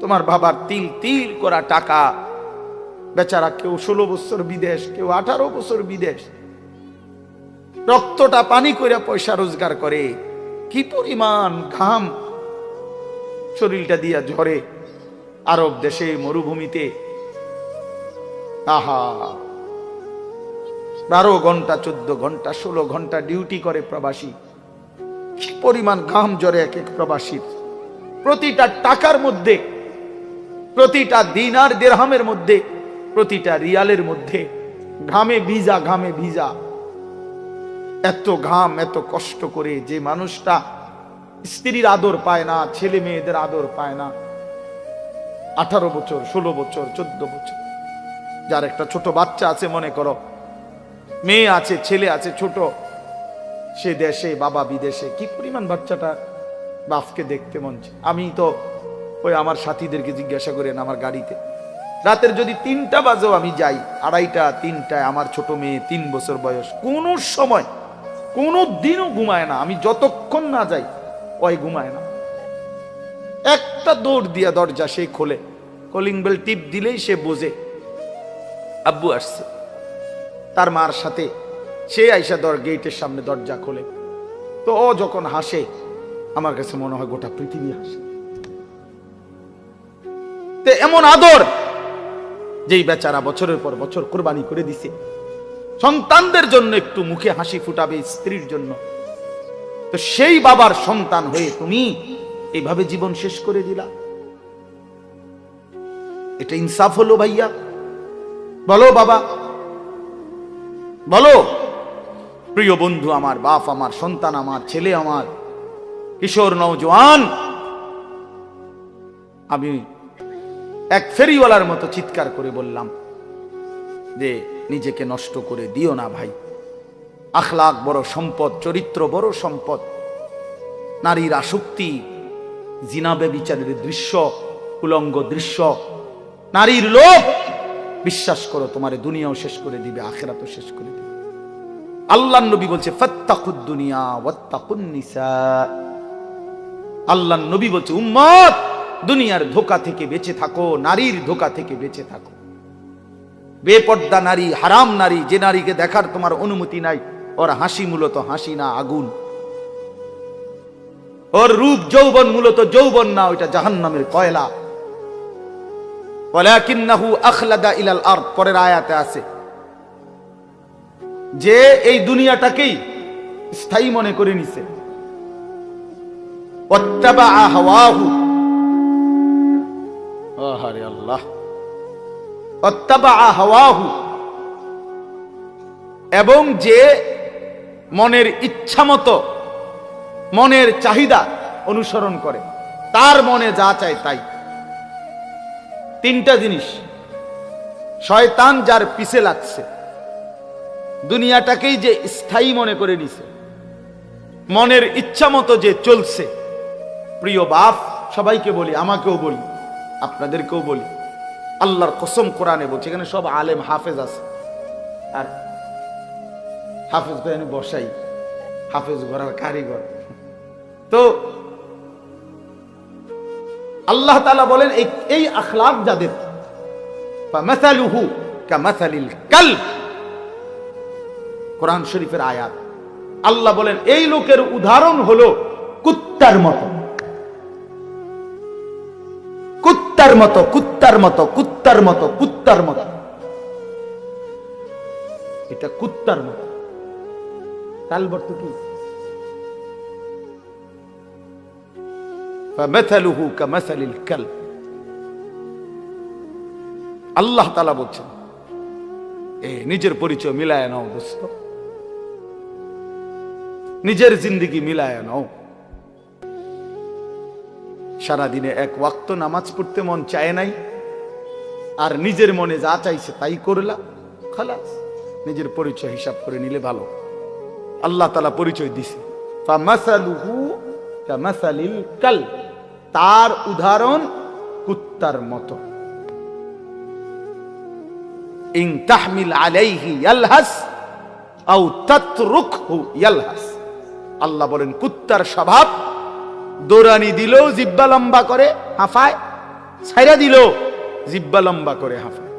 তোমার বাবার তিল তিল করা টাকা, বেচারা কেউ 16 বছর বিদেশ, কেউ 18 বছর বিদেশ, রক্তটা পানি করে পয়সা রোজগার করে, কি পরিমাণ ঘাম শরীরটা দিয়া ঝরে আরব দেশে মরুভূমিতে। আহা, 12 ঘন্টা 14 ঘন্টা 16 ঘন্টা ডিউটি করে প্রবাসী, কি পরিমাণ ঘাম ঝরে এক এক প্রবাসীর। প্রতিটা টাকার মধ্যে, প্রতিটা দিনার দিরহামের মধ্যে, প্রতিটা রিয়ালের মধ্যে ঘামে ভিজা, ঘামে ভিজা। এত ঘাম, এত কষ্ট করে যে মানুষটা স্ত্রীর আদর পায় না, ছেলে মেয়েদের আদর পায় না, 18 বছর 16 বছর 14 বছর, যার একটা ছোট বাচ্চা আছে, মনে করো মেয়ে আছে, ছেলে আছে ছোট, সে দেশে, বাবা বিদেশে, কি পরিমাণ বাচ্চাটা বাপকে দেখতে মন চায়। আমি তো ওই আমার সাথীদেরকে জিজ্ঞাসা করেন, আমার গাড়িতে রাতের যদি 3টা বাজেও আমি যাই, 2:30 3টায়, আমার ছোট মেয়ে 3 বছর বয়স, কোন সময় কোনো দিনও ঘুমায় না। আমি যতক্ষণ না যাই ওই ঘুমায় না। একটা দৌড় দিয়া দরজা সে খোলে, কলিং বেল টিপ দিলেই সে বোঝে আব্বু আসছে। তার মার সাথে সে আইসা গেটের সামনে দরজা খোলে, তো ও যখন হাসে আমার কাছে মনে হয় গোটা পৃথিবী হাসে। তো এমন আদর যেই বেচারা বছরের পর বছর কোরবানি করে দিছে সন্তানদের জন্য, একটু মুখে হাসি ফুটাবে স্ত্রীর জন্য, তো সেই বাবার সন্তান হয়ে তুমি এইভাবে জীবন শেষ করে দিলা। এটা ইনসাফ হলো ভাইয়া? বলো বাবা, বলো। প্রিয় বন্ধু আমার, বাপ আমার, সন্তান আমার, ছেলে আমার, কিশোর নওজোয়ান, আমি এক ফেরিওয়ালার মতো চিৎকার করে বললাম যে নিজেকে নষ্ট করে দিও না ভাই। আখলাক বড় সম্পদ, চরিত্র বড় সম্পদ। নারীর আসক্তি, জিনা ব্যভিচারের দৃশ্য, উলঙ্গ দৃশ্য, নারীর লোভ, বিশ্বাস করো তোমার দুনিয়াও শেষ করে দিবে, আখিরাতও শেষ করে দিবে। আল্লাহর নবী বলছে ফাত্তাকুদ দুনিয়া ওয়াত্তাকুন নিসা। আল্লাহর নবী বলছে উম্মত, দুনিয়ার ধোঁকা থেকে বেঁচে থাকো, নারীর ধোঁকা থেকে বেঁচে থাকো। বেপর্দা নারী, হারাম নারী, যে নারীকে দেখার তোমার অনুমতি নাই, ওর হাসি মূলত হাসি না, আগুন। ওর রূপ যৌবন মূলত যৌবন না, ওইটা জাহান্নামের কয়লা। ওয়ালাকিন্নাহু আখলাদা ইলাল আরদ, পরের আয়াতে আছে যে এই দুনিয়াটাকেই স্থায়ী মনে করে নিছে। ওয়াত্তাবা হাওয়াহু, আহারে আল্লাহ, ওয়াত্তাবা হাওয়াহু, এবং যে মনের ইচ্ছা মতো, মনের চাহিদা অনুসরণ করে, তার মনে যা চায় তাই। 3টা জিনিস, শয়তান যার পিছে লাগছে, দুনিয়াটাকেই যে স্থায়ী মনে করে নিছে, মনের ইচ্ছা মতো যে চলছে। প্রিয় বাপ, সবাইকে বলি, আমাকেও বলি, আপনাদেরকেও বলি, আল্লাহর কসম কোরআনে বলছে, এখানে সব আলেম হাফেজ আছে, আর হাফেজ ভাই বসাই, হাফেজ ঘরার কারিগর। তো আল্লাহ তাআলা বলেন এই আখলাক যাদের, ফামাসালুহু কামাসালিল কালব, কোরআন শরীফের আয়াত। আল্লাহ বলেন এই লোকের উদাহরণ হলো কুত্তার মতো, কুত্তার মতো, কুত্তার মতো, কুত্তার মতো, কুত্তার মতো। এটা কুত্তার মতো। কালব অর্থ কি? ফামাসালুহু কামাসালিল কালব। আল্লাহ তাআলা বলছেন, নিজের পরিচয় মিলায় নাও দোস্ত, নিজের জিন্দেগি মিলায় নাও। সারাদিনে এক ওয়াক্ত নামাজ পড়তে মন চায় নাই, আর নিজের মনে যা চাইছে তাই করলা, খালাস। নিজের পরিচয় হিসাব করে নিলে ভালো। আল্লাহ তাআলা পরিচয় দিছে, ফামাসালুহু কামাসালিল কালব, তার উদাহরণ কুত্তার মতো। ইন তাহমিল আলাইহি ইয়ালহাস আও তাতরুকহু ইয়ালহাস। আল্লাহ বলেন কুত্তার স্বভাব, দৌড়ানি দিলেও জিহ্বা লম্বা করে হাঁফায়, ছাইরা দিল, জিব্বা লম্বা করে হাঁফায়।